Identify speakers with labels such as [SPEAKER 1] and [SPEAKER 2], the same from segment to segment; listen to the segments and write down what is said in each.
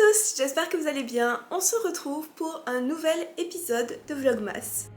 [SPEAKER 1] tous, j'espère que vous allez bien. On se retrouve pour un nouvel épisode de Vlogmas.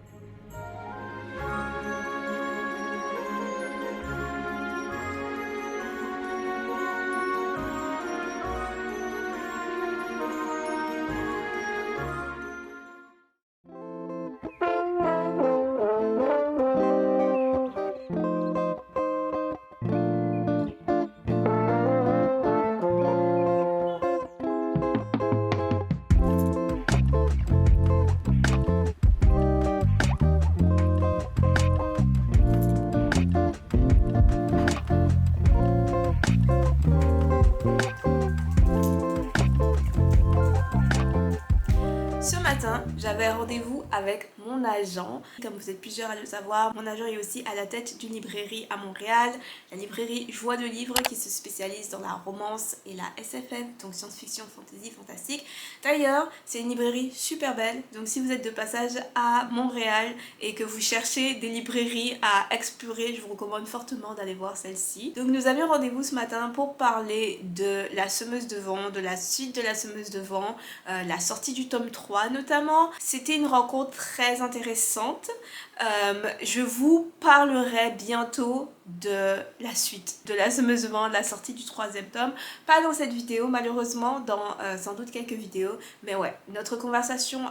[SPEAKER 1] Ce matin, j'avais rendez-vous avec mon agent. Comme vous êtes plusieurs à le savoir, mon agent est aussi à la tête d'une librairie à Montréal, la librairie Joie de Livres qui se spécialise dans la romance et la SFF, donc science-fiction, fantasy, fantastique. D'ailleurs, c'est une librairie super belle, donc si vous êtes de passage à Montréal et que vous cherchez des librairies à explorer, je vous recommande fortement d'aller voir celle-ci. Donc nous avions rendez-vous ce matin pour parler de La Semeuse de Vent, de la suite de La Semeuse de Vent, la sortie du tome 3 notamment. C'était une rencontre très intéressante. Je vous parlerai bientôt de la suite de La Semeuse de Vent, de la sortie du 3e tome. Pas dans cette vidéo malheureusement, dans sans doute quelques vidéos. Mais ouais, notre conversation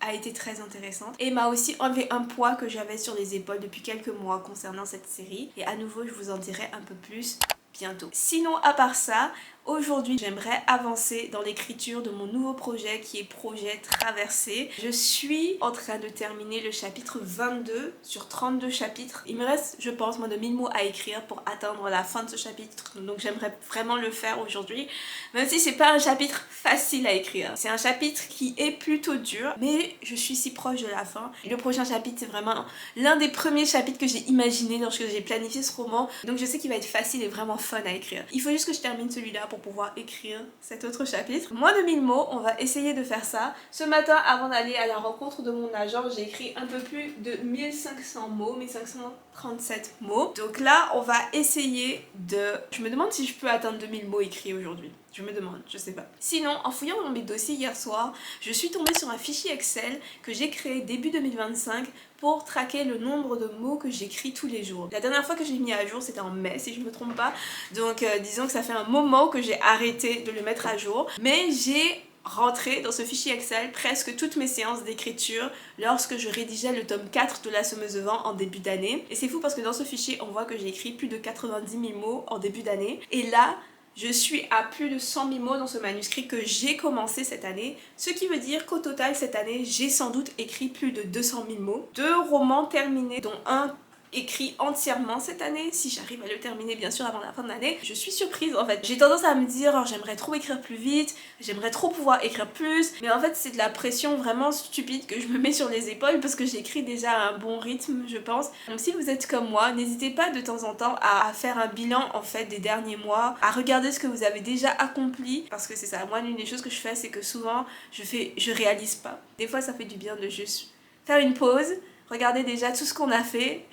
[SPEAKER 1] a été très intéressante et m'a aussi enlevé un poids que j'avais sur les épaules depuis quelques mois concernant cette série. Et à nouveau, je vous en dirai un peu plus bientôt. Sinon, à part ça, aujourd'hui, j'aimerais avancer dans l'écriture de mon nouveau projet qui est Projet Traversée. Je suis en train de terminer le chapitre 22 sur 32 chapitres. Il me reste, je pense, moins de 1000 mots à écrire pour atteindre la fin de ce chapitre. Donc j'aimerais vraiment le faire aujourd'hui. Même si c'est pas un chapitre facile à écrire. C'est un chapitre qui est plutôt dur, mais je suis si proche de la fin. Le prochain chapitre, c'est vraiment l'un des premiers chapitres que j'ai imaginé lorsque j'ai planifié ce roman. Donc je sais qu'il va être facile et vraiment fun à écrire. Il faut juste que je termine celui-là pour pouvoir écrire cet autre chapitre. Moins de 1000 mots, on va essayer de faire ça. Ce matin, avant d'aller à la rencontre de mon agent, j'ai écrit un peu plus de 1500 mots, 1537 mots. Donc là, on va essayer de... Je me demande si je peux atteindre 2000 mots écrits aujourd'hui. Je me demande, je sais pas. Sinon, en fouillant dans mes dossiers hier soir, je suis tombée sur un fichier Excel que j'ai créé début 2025 pour traquer le nombre de mots que j'écris tous les jours. La dernière fois que j'ai mis à jour, c'était en mai si je me trompe pas. Donc disons que ça fait un moment que j'ai arrêté de le mettre à jour. Mais j'ai rentré dans ce fichier Excel presque toutes mes séances d'écriture lorsque je rédigeais le tome 4 de La Semeuse de Vent en début d'année. Et c'est fou parce que dans ce fichier, on voit que j'ai écrit plus de 90 000 mots en début d'année. Et là, je suis à plus de 100 000 mots dans ce manuscrit que j'ai commencé cette année, ce qui veut dire qu'au total cette année, j'ai sans doute écrit plus de 200 000 mots. 2 romans terminés, dont un écrit entièrement cette année, si j'arrive à le terminer bien sûr avant la fin de l'année. Je suis surprise en fait. J'ai tendance à me dire oh, j'aimerais trop écrire plus vite, j'aimerais trop pouvoir écrire plus, mais en fait c'est de la pression vraiment stupide que je me mets sur les épaules parce que j'écris déjà à un bon rythme je pense. Donc si vous êtes comme moi, n'hésitez pas de temps en temps à faire un bilan en fait des derniers mois, à regarder ce que vous avez déjà accompli parce que c'est ça, moi l'une des choses que je fais c'est que souvent je réalise pas. Des fois ça fait du bien de juste faire une pause, regardez déjà tout ce qu'on a fait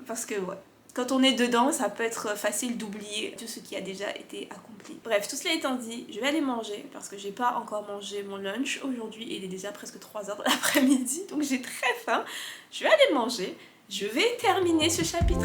[SPEAKER 1] parce que ouais, quand on est dedans ça peut être facile d'oublier tout ce qui a déjà été accompli. Bref, tout cela étant dit, je vais aller manger parce que j'ai pas encore mangé mon lunch aujourd'hui et il est déjà presque 3h de l'après-midi donc j'ai très faim. Je vais aller manger, je vais terminer ce chapitre.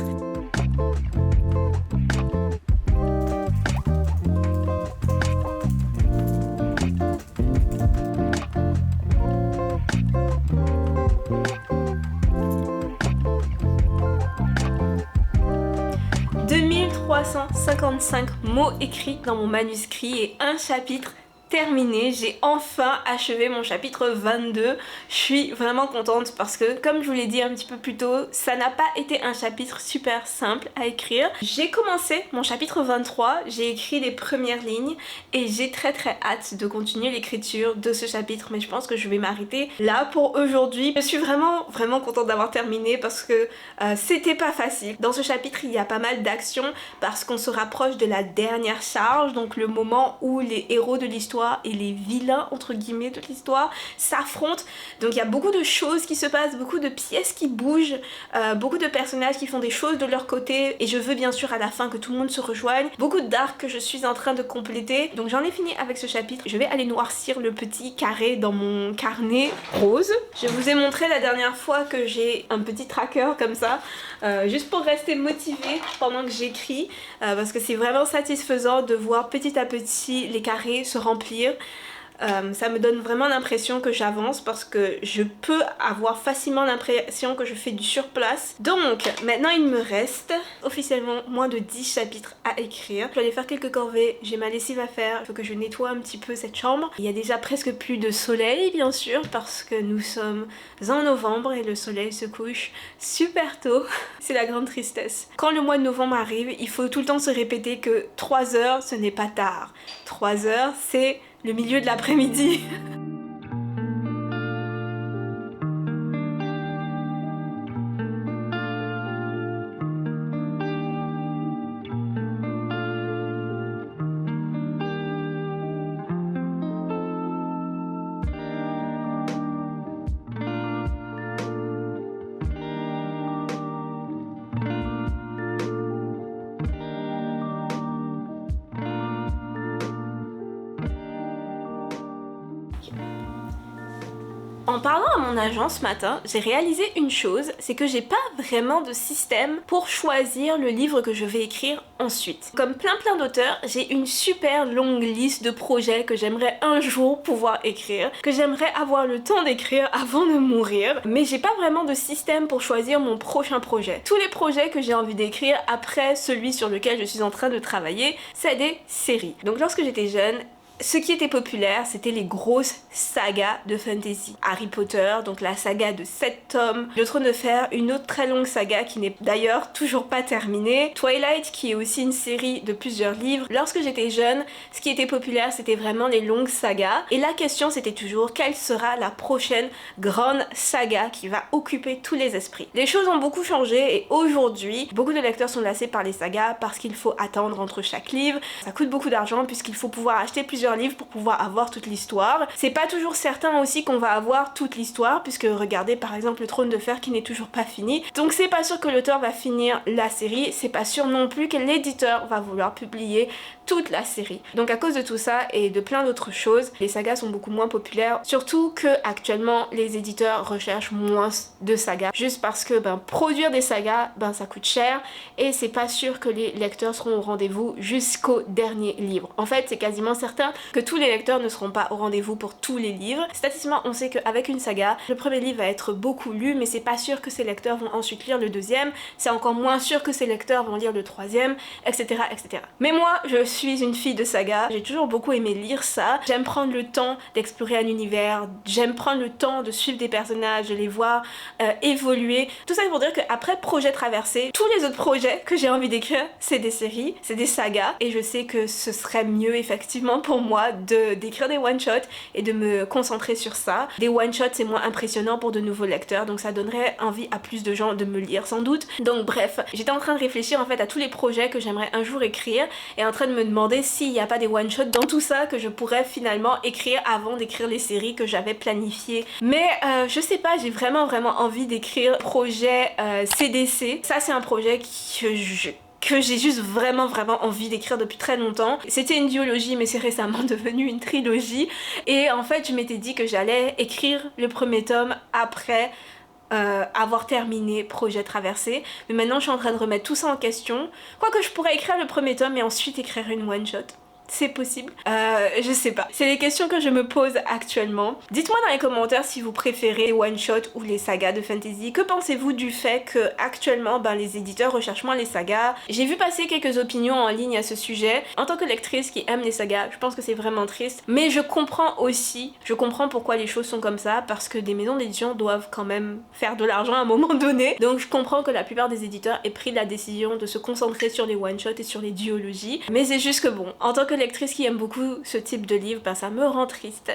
[SPEAKER 1] « 2355 mots écrits dans mon manuscrit et un chapitre terminé. J'ai enfin achevé mon chapitre 22. Je suis vraiment contente parce que, comme je vous l'ai dit un petit peu plus tôt, ça n'a pas été un chapitre super simple à écrire. J'ai commencé mon chapitre 23, j'ai écrit les premières lignes et j'ai très hâte de continuer l'écriture de ce chapitre, mais je pense que je vais m'arrêter là pour aujourd'hui. Je suis vraiment contente d'avoir terminé parce que c'était pas facile. Dans ce chapitre, il y a pas mal d'actions parce qu'on se rapproche de la dernière charge, donc le moment où les héros de l'histoire l'histoire et les vilains entre guillemets de l'histoire s'affrontent. Donc il y a beaucoup de choses qui se passent, beaucoup de pièces qui bougent, beaucoup de personnages qui font des choses de leur côté et je veux bien sûr à la fin que tout le monde se rejoigne. Beaucoup d'arcs que je suis en train de compléter. Donc j'en ai fini avec ce chapitre. Je vais aller noircir le petit carré dans mon carnet rose. Je vous ai montré la dernière fois que j'ai un petit tracker comme ça, juste pour rester motivée pendant que j'écris, parce que c'est vraiment satisfaisant de voir petit à petit les carrés se remplir. Ça me donne vraiment l'impression que j'avance parce que je peux avoir facilement l'impression que je fais du surplace. Donc maintenant il me reste officiellement moins de 10 chapitres à écrire. Je dois aller faire quelques corvées, j'ai ma lessive à faire, il faut que je nettoie un petit peu cette chambre. Il y a déjà presque plus de soleil bien sûr parce que nous sommes en novembre et le soleil se couche super tôt. C'est la grande tristesse. Quand le mois de novembre arrive, il faut tout le temps se répéter que 3 heures ce n'est pas tard. 3 heures c'est le milieu de l'après-midi. En parlant à mon agent ce matin, j'ai réalisé une chose, c'est que j'ai pas vraiment de système pour choisir le livre que je vais écrire ensuite. Comme plein d'auteurs, j'ai une super longue liste de projets que j'aimerais un jour pouvoir écrire, que j'aimerais avoir le temps d'écrire avant de mourir, mais j'ai pas vraiment de système pour choisir mon prochain projet. Tous les projets que j'ai envie d'écrire après celui sur lequel je suis en train de travailler, c'est des séries. Donc lorsque j'étais jeune, ce qui était populaire, c'était les grosses sagas de fantasy. Harry Potter, donc la saga de 7 tomes. Le Trône de Fer, une autre très longue saga qui n'est d'ailleurs toujours pas terminée. Twilight, qui est aussi une série de plusieurs livres. Lorsque j'étais jeune, ce qui était populaire, c'était vraiment les longues sagas. Et la question, c'était toujours quelle sera la prochaine grande saga qui va occuper tous les esprits. Les choses ont beaucoup changé et aujourd'hui, beaucoup de lecteurs sont lassés par les sagas parce qu'il faut attendre entre chaque livre. Ça coûte beaucoup d'argent puisqu'il faut pouvoir acheter plusieurs livres pour pouvoir avoir toute l'histoire. C'est pas toujours certain aussi qu'on va avoir toute l'histoire puisque regardez par exemple le Trône de Fer qui n'est toujours pas fini. Donc c'est pas sûr que l'auteur va finir la série, c'est pas sûr non plus que l'éditeur va vouloir publier toute la série. Donc à cause de tout ça et de plein d'autres choses, les sagas sont beaucoup moins populaires, surtout que actuellement les éditeurs recherchent moins de sagas juste parce que produire des sagas ça coûte cher et c'est pas sûr que les lecteurs seront au rendez-vous jusqu'au dernier livre. En fait c'est quasiment certain que tous les lecteurs ne seront pas au rendez-vous pour tous les livres. Statistiquement on sait qu'avec une saga, le premier livre va être beaucoup lu mais c'est pas sûr que ces lecteurs vont ensuite lire le deuxième, c'est encore moins sûr que ces lecteurs vont lire le troisième, etc. etc. Mais moi je suis une fille de saga, j'ai toujours beaucoup aimé lire ça, j'aime prendre le temps d'explorer un univers, j'aime prendre le temps de suivre des personnages, de les voir évoluer. Tout ça pour dire qu'après Projet Traversé, tous les autres projets que j'ai envie d'écrire, c'est des séries, c'est des sagas et je sais que ce serait mieux effectivement pour moi d'écrire des one-shots et de me concentrer sur ça. Des one-shots c'est moins impressionnant pour de nouveaux lecteurs donc ça donnerait envie à plus de gens de me lire sans doute. Donc bref, j'étais en train de réfléchir en fait à tous les projets que j'aimerais un jour écrire et en train de me demander s'il n'y a pas des one-shots dans tout ça que je pourrais finalement écrire avant d'écrire les séries que j'avais planifiées. Mais je sais pas, j'ai vraiment envie d'écrire projet CDC. Ça c'est un projet que j'ai juste vraiment envie d'écrire depuis très longtemps. C'était une duologie mais c'est récemment devenu une trilogie et en fait je m'étais dit que j'allais écrire le premier tome après avoir terminé Projet Traversé, mais maintenant je suis en train de remettre tout ça en question. Quoique je pourrais écrire le premier tome et ensuite écrire une one shot. C'est possible. Je sais pas. C'est les questions que je me pose actuellement. Dites-moi dans les commentaires si vous préférez les one-shots ou les sagas de fantasy. Que pensez-vous du fait que actuellement les éditeurs recherchent moins les sagas? J'ai vu passer quelques opinions en ligne à ce sujet. En tant que lectrice qui aime les sagas, je pense que c'est vraiment triste. Mais je comprends pourquoi les choses sont comme ça, parce que des maisons d'édition doivent quand même faire de l'argent à un moment donné. Donc je comprends que la plupart des éditeurs aient pris la décision de se concentrer sur les one-shots et sur les duologies. Mais c'est juste que bon, en tant que lectrice qui aime beaucoup ce type de livre, ça me rend triste.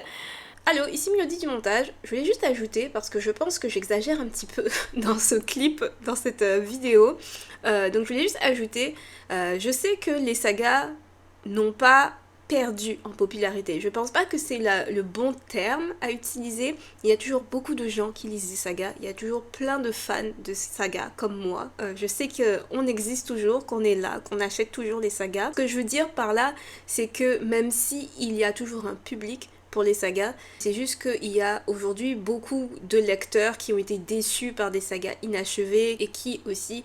[SPEAKER 1] Allô, ici Mélodie du montage. Je voulais juste ajouter, parce que je pense que j'exagère un petit peu dans ce clip, dans cette vidéo, donc je voulais juste ajouter, je sais que les sagas n'ont pas perdu en popularité. Je pense pas que c'est le bon terme à utiliser. Il y a toujours beaucoup de gens qui lisent des sagas, il y a toujours plein de fans de sagas comme moi. Je sais qu'on existe toujours, qu'on est là, qu'on achète toujours les sagas. Ce que je veux dire par là, c'est que même si il y a toujours un public pour les sagas, c'est juste qu'il y a aujourd'hui beaucoup de lecteurs qui ont été déçus par des sagas inachevées et qui aussi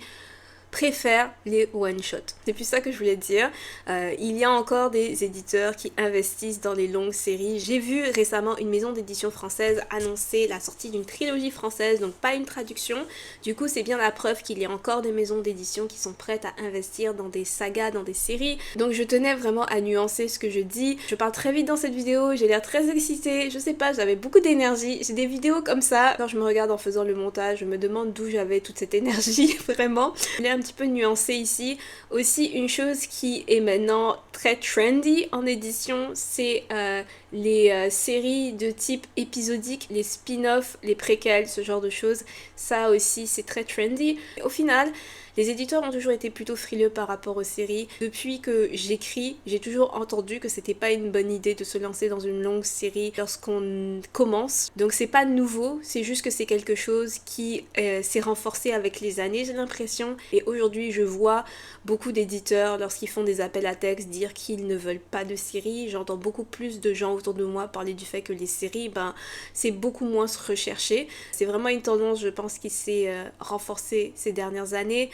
[SPEAKER 1] préfèrent les one-shots. C'est plus ça que je voulais dire. Il y a encore des éditeurs qui investissent dans les longues séries. J'ai vu récemment une maison d'édition française annoncer la sortie d'une trilogie française, donc pas une traduction. Du coup, c'est bien la preuve qu'il y a encore des maisons d'édition qui sont prêtes à investir dans des sagas, dans des séries. Donc je tenais vraiment à nuancer ce que je dis. Je parle très vite dans cette vidéo, j'ai l'air très excitée, je sais pas, j'avais beaucoup d'énergie. J'ai des vidéos comme ça, quand je me regarde en faisant le montage, je me demande d'où j'avais toute cette énergie, vraiment. Je l'ai un petit peu nuancé ici. Aussi, une chose qui est maintenant très trendy en édition, c'est les séries de type épisodique, les spin-offs, les préquels, ce genre de choses. Ça aussi, c'est très trendy. Au final, les éditeurs ont toujours été plutôt frileux par rapport aux séries. Depuis que j'écris, j'ai toujours entendu que c'était pas une bonne idée de se lancer dans une longue série lorsqu'on commence. Donc c'est pas nouveau, c'est juste que c'est quelque chose qui s'est renforcé avec les années, j'ai l'impression. Et aujourd'hui, je vois beaucoup d'éditeurs, lorsqu'ils font des appels à texte, dire qu'ils ne veulent pas de séries. J'entends beaucoup plus de gens autour de moi parler du fait que les séries, c'est beaucoup moins recherché. C'est vraiment une tendance, je pense, qui s'est renforcée ces dernières années.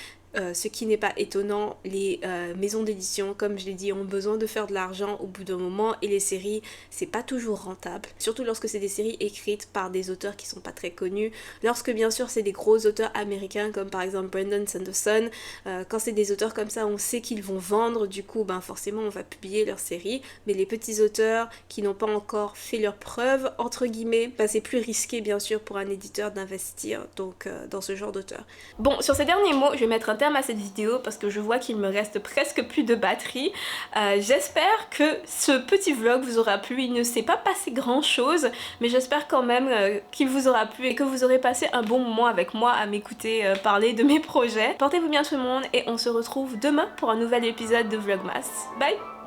[SPEAKER 1] Ce qui n'est pas étonnant, les maisons d'édition, comme je l'ai dit, ont besoin de faire de l'argent au bout d'un moment et les séries, c'est pas toujours rentable. Surtout lorsque c'est des séries écrites par des auteurs qui sont pas très connus. Lorsque bien sûr c'est des gros auteurs américains comme par exemple Brandon Sanderson, quand c'est des auteurs comme ça, on sait qu'ils vont vendre, du coup forcément on va publier leurs séries. Mais les petits auteurs qui n'ont pas encore fait leurs preuves, entre guillemets, c'est plus risqué bien sûr pour un éditeur d'investir donc dans ce genre d'auteur. Bon, sur ces derniers mots, je vais mettre un terme à cette vidéo parce que je vois qu'il me reste presque plus de batterie. J'espère que ce petit vlog vous aura plu. Il ne s'est pas passé grand chose, mais j'espère quand même qu'il vous aura plu et que vous aurez passé un bon moment avec moi à m'écouter parler de mes projets. Portez-vous bien tout le monde et on se retrouve demain pour un nouvel épisode de Vlogmas. Bye!